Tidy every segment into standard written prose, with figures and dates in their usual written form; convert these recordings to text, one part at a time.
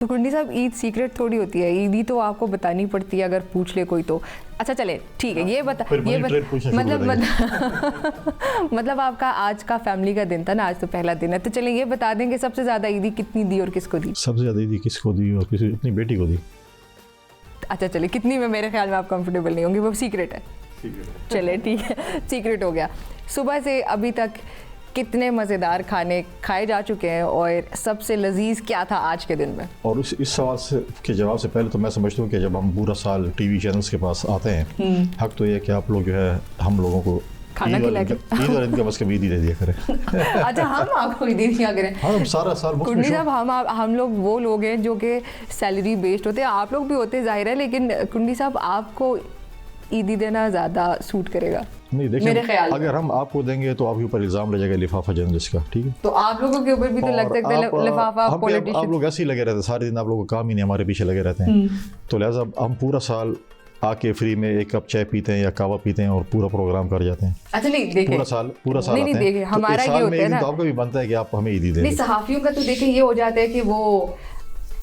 तो कुंडी साहब, ईद सीक्रेट थोड़ी होती है, ईद ही तो आपको बतानी पड़ती है अगर पूछ ले कोई तो। अच्छा चले ठीक है, ये बता मतलब आपका आज का फैमिली का दिन था ना, आज तो पहला दिन है, तो चले ये बता देंगे सबसे ज़्यादा ईदी कितनी दी और किसको दी? सबसे ज़्यादा ईदी किसको दी और किसी अपनी बेटी को दी। अच्छा चले, कितनी में मेरे ख्याल में आप कंफर्टेबल नहीं होंगे, वो सीक्रेट है। चले ठीक है, सीक्रेट हो गया। सुबह से अभी तक कितने मज़ेदार खाने खाए जा चुके हैं और सबसे लजीज क्या था आज के दिन में? और इस सवाल से के जवाब से पहले तो मैं समझता हूँ कि जब हम पूरा साल टीवी चैनल्स के पास आते हैं, हक तो ये है कि आप लोग जो है हम लोगों को खाना खिला के ईद और इनका बस कभी ईदी दे दिया करें। अच्छा, हम आपको ईदी दिया करें? हाँ, हम सारा साल कुंडी साहब, हम लोग वो लोग हैं जो कि सैलरी बेस्ड होते हैं, आप लोग भी होते हैं जाहिर है, लेकिन कुंडी साहब आपको ईदी देना ज़्यादा सूट करेगा। नहीं देखिए, अगर हम आपको देंगे तो आपके ऊपर इल्ज़ाम लग जाएगा लिफाफा जर्नलिस्ट का, ठीक है? तो आप लोगों के ऊपर भी तो लग सकता है लिफाफा पॉलिटिशियन। आप लोग ऐसे ही लगे रहते हैं सारे दिन, आप लोगों का काम ही नहीं हमारे पीछे लगे रहते हैं, तो लिहाजा हम पूरा साल आके फ्री में एक कप चाय पीते हैं या कावा पीते हैं और पूरा प्रोग्राम कर जाते हैं। अच्छा नहीं देखिए, पूरा साल नहीं देखिए, हमारा ये होता है ना, तो आपका भी बनता है कि आप हमें ईदी दें। नहीं, सहाफियों का तो देखिए ये हो जाता है कि वो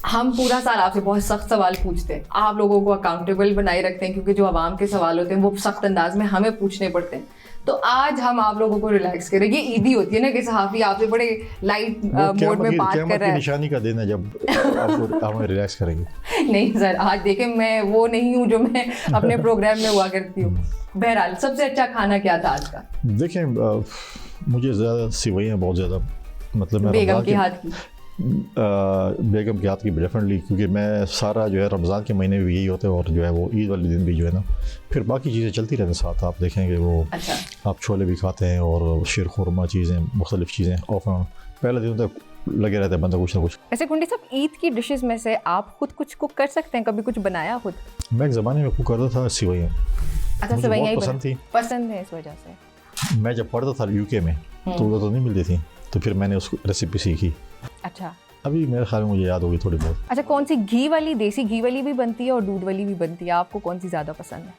हम पूरा साल आपसे बहुत सख्त सवाल पूछते हैं, आप लोगों को अकाउंटेबल बनाए रखते हैं, क्योंकि जो आवाम के सवाल होते हैं वो सख्त अंदाज में हमें पूछने पड़ते हैं। तो आज हम आप लोगों को रिलैक्स करें। ये ईदी होती है ना कि सहाफी आपसे बड़े लाइट मोड में बात कर रहा है, निशानी का दिन है जब आपको हमें रिलैक्स करेंगे। नहीं सर, आज देखें मैं वो नहीं हूँ जो मैं अपने प्रोग्राम में हुआ करती हूँ। बहरहाल, सबसे अच्छा खाना क्या था आज का? देखें, मुझे ज़्यादा सिवैयाँ बहुत ज़्यादा, मतलब बेगम के हाथ की, बेगम के हाथ की डेफिनेटली, क्योंकि मैं सारा जो है रमज़ान के महीने में भी यही होता है और जो है वो ईद वाले दिन भी जो है ना, फिर बाकी चीज़ें चलती रहती हैं साथ। आप देखेंगे वो अच्छा, आप छोले भी खाते हैं और शीर खुरमा चीज़ें, मुख्तलिफ़ चीज़ें ऑफ पहले दिन तक लगे रहते हैं बंदा कुछ ना कुछ। ऐसे कुंडी साहब, ईद की डिशेस में से आप खुद कुछ कुक कर सकते हैं? कभी कुछ बनाया खुद? मैं एक ज़माने में कुक करता था सिवैयाँ। अच्छा, सिवैयाँ पसंद थी, पसंद है इस वजह से। मैं जब पढ़ता था यूके में तो उधर तो नहीं मिलती थी, तो फिर मैंने उस रेसिपी सीखी। अच्छा, अभी मेरे ख्याल में मुझे याद होगी थोड़ी बहुत। अच्छा, कौन सी घी वाली, देसी घी वाली भी बनती है और दूध वाली भी बनती है, आपको कौन सी ज़्यादा पसंद है?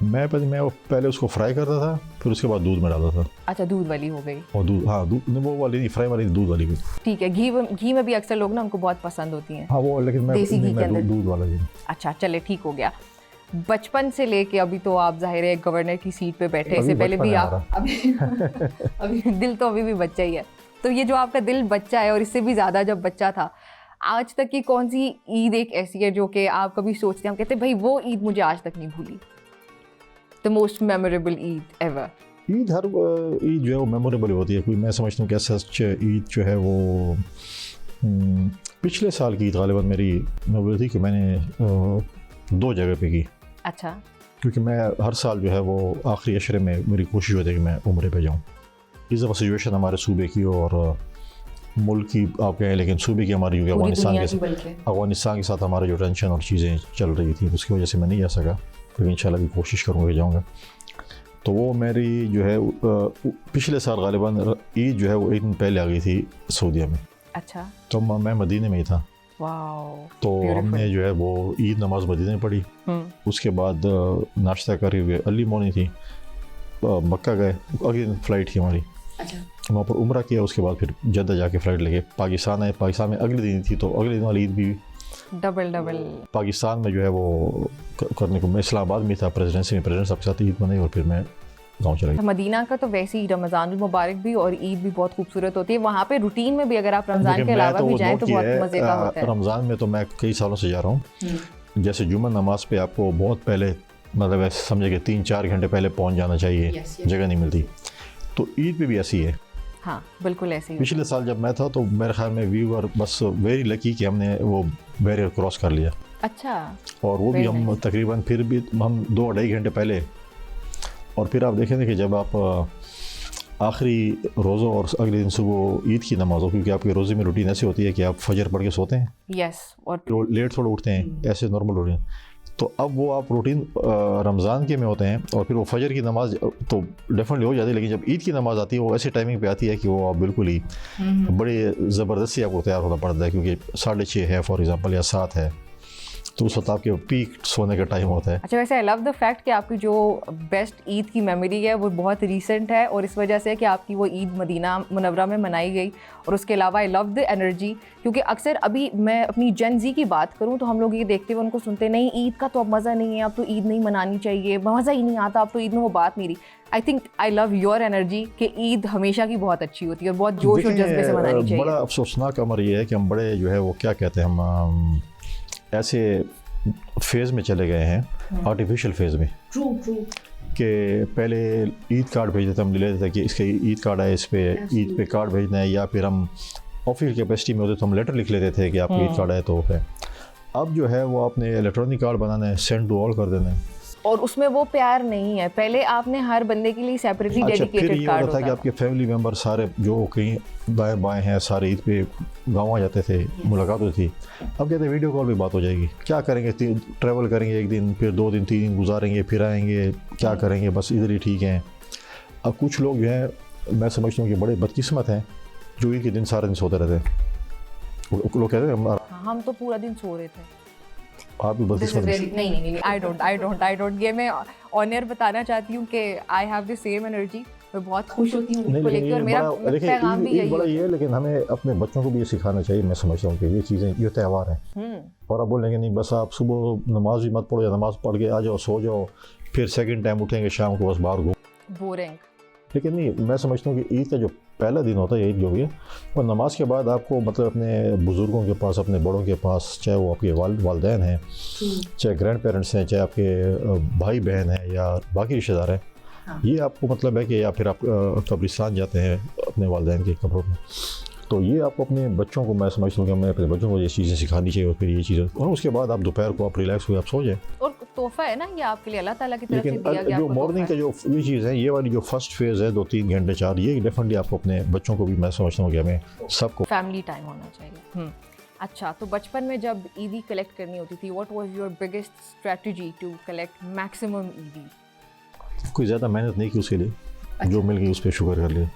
मैं पहले उसको फ्राई करता था, फिर उसके बाद दूध में डालता था। अच्छा, दूध वाली हो गई। और दूध, हाँ, दूध वो वाली नहीं, फ्राई वाली, दूध वाली भी ठीक है। घी में भी अक्सर लोग ना, उनको बहुत पसंद होती हैं। हाँ वो, लेकिन मैं दूध वाला ही। अच्छा चले, ठीक हो गया। बचपन से लेके अभी तो आप जाहिर है गवर्नर की सीट पे बैठे, इससे पहले भी आप अभी दिल तो अभी भी बच्चा ही है, तो ये जो आपका दिल बच्चा है और इससे भी ज़्यादा जब बच्चा था, आज तक की कौन सी ईद एक ऐसी है जो कि आप कभी सोचते हैं, हम कहते हैं भाई वो ईद मुझे आज तक नहीं भूली? The most memorable Eid ever. Eid, हर ईद जो है वो मेमोरेबल होती है। कोई, मैं समझता हूँ कि सच ईद जो है वो पिछले साल की ईद गालिबन मेरी मेमोरेबल थी कि मैंने 2 जगह पे की। अच्छा, क्योंकि मैं हर साल जो है वो आखिरी अशरे में मेरी कोशिश होती है कि मैं उम्रे पे जाऊँ। इस दफ़ा सिचुएशन हमारे सूबे की और मुल्क की आप कहें, लेकिन सूबे की हमारी जो अफगानिस्तान के साथ हमारा जो टेंशन और चीज़ें चल रही थी, उसकी वजह से मैं नहीं आ सका, लेकिन इंशाल्लाह भी कोशिश करूँगा जाऊँगा। तो वो मेरी जो है पिछले साल गालिबन ईद जो है वो एक दिन पहले आ गई थी सऊदीया में। अच्छा, तो मैं मदीने में ही था। तो हमने जो है वो ईद नमाज मदीने में पढ़ी, उसके बाद नाश्ता करके हुए अर्ली मॉर्निंग थी, मक्का गए, अगले दिन फ़्लाइट थी हमारी। अच्छा, वहाँ पर उम्रा किया, उसके बाद फिर जद्दा जाके फ़्लाइट लेके पाकिस्तान आए। पाकिस्तान में अगले दिन थी, तो अगले दिन वाली ईद भी डबल पाकिस्तान में जो है वो करने को, मैं इस्लामाबाद में था प्रेसिडेंसी में, प्रेसिडेंट सबके साथ ईद मनाई और फिर मैं गाँव चला गया। मदीना का तो वैसे ही रमज़ान मुबारक भी और ईद भी बहुत खूबसूरत होती है। वहाँ पे रूटीन में भी अगर आप रमज़ान के अलावा भी जाएं तो बहुत मज़े का होता है। रमज़ान में तो मैं कई सालों से जा रहा हूँ। जैसे जुम्मा नमाज पे आपको बहुत पहले, मतलब ऐसे समझे कि 3-4 घंटे पहले पहुँच जाना चाहिए, जगह नहीं मिलती। तो ईद पे भी ऐसी है। हाँ बिल्कुल ऐसे ही। पिछले साल जब मैं था तो मेरे ख्याल में वी वर बस वेरी लकी कि हमने वो बैरियर क्रॉस कर लिया। अच्छा, और वो भी हम तकरीबन फिर भी हम 2-2.5 घंटे पहले। और फिर आप देखेंगे कि जब आप आखिरी रोज़ों और अगले दिन सुबह ईद की नमाज हो, क्योंकि आपके रोज़े में रूटीन ऐसी होती है कि आप फजर पढ़ के सोते हैं, यस, और लेट थोड़ा उठते हैं, ऐसे नॉर्मल रूटीन। तो अब वो आप रूटीन रमज़ान के में होते हैं और फिर वो फजर की नमाज तो डेफिनेटली हो जाती है, लेकिन जब ईद की नमाज आती है वो ऐसे टाइमिंग पे आती है कि वो आप बिल्कुल ही बड़े ज़बरदस्ती आपको तैयार होना पड़ता है, क्योंकि 6:30 है फॉर एग्ज़ाम्पल या 7 है, तो उस वक्त आपके पीक सोने का टाइम होता है। अच्छा, वैसे आई लव द फैक्ट कि आपकी जो बेस्ट ईद की मेमोरी है वो बहुत रीसेंट है और इस वजह से कि आपकी वो ईद मदीना मुनव्वरा में मनाई गई। और उसके अलावा आई लव द एनर्जी, क्योंकि अक्सर अभी मैं अपनी जेन ज़ी की बात करूँ तो हम लोग ये देखते हुए उनको सुनते नहीं, ईद का तो अब मज़ा नहीं है, अब तो ईद नहीं मनानी चाहिए, मज़ा ही नहीं आता, अब तो ईद में वो बात नहीं रही। I think I love your energy कि ईद हमेशा की बहुत अच्छी होती है और बहुत जोश और जज्बे से मनानी चाहिए। बड़ा अफसोसनाक अमर ये है कि हम बड़े जो है वो क्या कहते हैं, हम ऐसे फेज़ में चले गए हैं, आर्टिफिशियल फेज़ में। ट्रू कि पहले ईद कार्ड भेजते थे, हम ले लेते थे कि इसके ईद कार्ड है, इस पे ईद पे कार्ड भेजना है, या फिर हम ऑफिशियल कैपेसिटी में होते तो हम लेटर लिख लेते थे कि आपको ईद कार्ड है तो है। अब जो है वो आपने इलेक्ट्रॉनिक कार्ड बनाना है, सेंड टू ऑल कर देना है, और उसमें वो प्यार नहीं है। पहले आपने हर बंदे के लिए सेपरेटली डेडिकेटेड कार्ड होता था कि आपके फैमिली मेम्बर सारे जो कहीं दाएं बाएं हैं सारे ईद पे गाँव आ जाते थे, मुलाकात होती थी। अब कहते हैं वीडियो कॉल पे बात हो जाएगी, क्या करेंगे, ट्रैवल करेंगे एक दिन, फिर 2 दिन 3 दिन गुजारेंगे, फिर आएंगे, क्या करेंगे, बस इधर ही ठीक हैं। अब कुछ लोग जो है मैं समझता हूँ कि बड़े बदकिस्मत हैं जो ईद के दिन सारे दिन सोते रहते हैं। लोग कहते हैं हम तो पूरा दिन सो रहे थे। आप भी बदकिस्मत हैं। नहीं, आई डोंट ये मैं ऑनर बताना चाहती हूँ कि I have the same energy. मैं बहुत खुश होती हूँ इसको लेकर और मेरा पैगाम भी यही है। लेकिन हमें अपने बच्चों को भी ये सिखाना चाहिए। मैं समझता हूँ कि ये चीज़ें, ये त्यौहार हैं, और आप बोलेंगे नहीं बस आप सुबह नमाज भी मत पढ़ो या नमाज पढ़ के आ जाओ, सो जाओ, फिर सेकंड टाइम उठेंगे शाम को बस बाहर घूम, बोरिंग। लेकिन नहीं, मैं समझता हूँ कि ईद का जो पहला दिन होता है, ईद जो भी है, और नमाज के बाद आपको मतलब अपने बुज़ुर्गों के पास, अपने बड़ों के पास, चाहे वो आपके वालिदैन हैं, चाहे ग्रैंड पेरेंट्स हैं, चाहे आपके भाई बहन हैं या बाकी रिश्तेदार हैं, ये आपको मतलब है कि या फिर आप कब्रिस्तान जाते हैं अपने वालिदैन के कब्रों में, तो ये आपको अपने बच्चों को, मैं समझता हूँ कि हमें अपने बच्चों को ये चीज़ें सिखानी चाहिए। और फिर ये चीज़ें, और उसके बाद आप दोपहर को आप रिलैक्स हुए आप सो जाए। और तोहफा है ना ये आपके लिए, अल्लाह ताला की तरफ से दिया गया। लेकिन जो मॉर्निंग का जो ये चीज़ है, ये वाली जो फर्स्ट फेज़ है 2-3 घंटे 4, ये डेफिनेटली आपको अपने बच्चों को भी, मैं समझता हूँ कि हमें सबको फैमिली टाइम होना चाहिए। अच्छा, तो बचपन में जब ईदी कलेक्ट करनी होती थी, what was your biggest strategy to collect maximum ईदी? कोई ज़्यादा मेहनत नहीं की उसके लिए। जो मिल गई उस पर शुक्र कर लिया।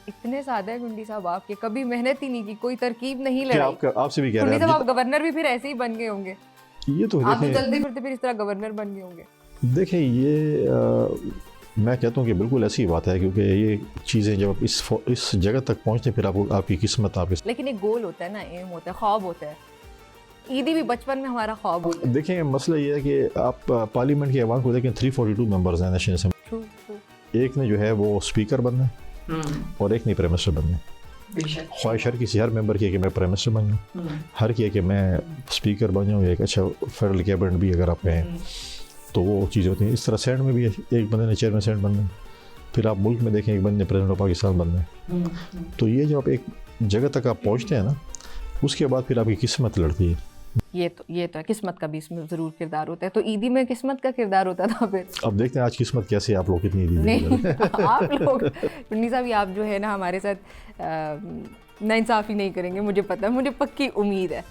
इतने सादे हैं गुंडी साहब आपके, कभी मेहनत ही नहीं की, कोई तरकीब नहीं लगाई। आपसे भी कह रहे हैं आप गवर्नर भी फिर ऐसे ही बन गए होंगे। ये तो आप तो चलते फिरते फिर इस तरह गवर्नर बन गए होंगे। देखिए ये मैं कहता हूँ कि बिल्कुल ऐसी बात है, क्योंकि ये चीज़ें जब आप इस जगह तक पहुँचते हैं फिर आपको आपकी किस्मत आपके, लेकिन एक गोल होता है ना, एम होता है, ख्वाब होता है। ईदी भी बचपन में हमारा ख्वाब होता है। देखिए मसला ये है कि आप पार्लियामेंट के ऐवान को देखें, 342 मेंबर्स हैं नेशनल असेंबली। एक ने जो है वो स्पीकर बनना है और एक ने प्राइम मिनिस्टर बनना है। ख्वाहिश हर किसी, हर मेंबर की है कि मैं प्राइम मिनिस्टर बन जाऊँ, हर की है कि मैं स्पीकर बन जाऊँ, एक अच्छा फेडरल कैबिनेट भी अगर आप कहें तो वो चीज़ें होती हैं। इस तरह सेनेट में भी एक बंदे ने चेयरमैन सेनेट बनना है, फिर आप मुल्क में देखें एक बंदे ने प्रेसिडेंट ऑफ पाकिस्तान बनना है। तो ये जब आप एक जगह तक आप पहुँचते हैं ना, उसके बाद फिर आपकी किस्मत लड़ती है। ये तो है, किस्मत का भी इसमें ज़रूर किरदार होता है। तो ईदी में किस्मत का किरदार होता था फिर। अब देखते हैं आज किस्मत कैसे, आप लोग कितनी ईदी नहीं आप लोग टुन्नी साहब, आप जो है ना हमारे साथ नाइंसाफ़ी नहीं करेंगे, मुझे पता है, मुझे पक्की उम्मीद है।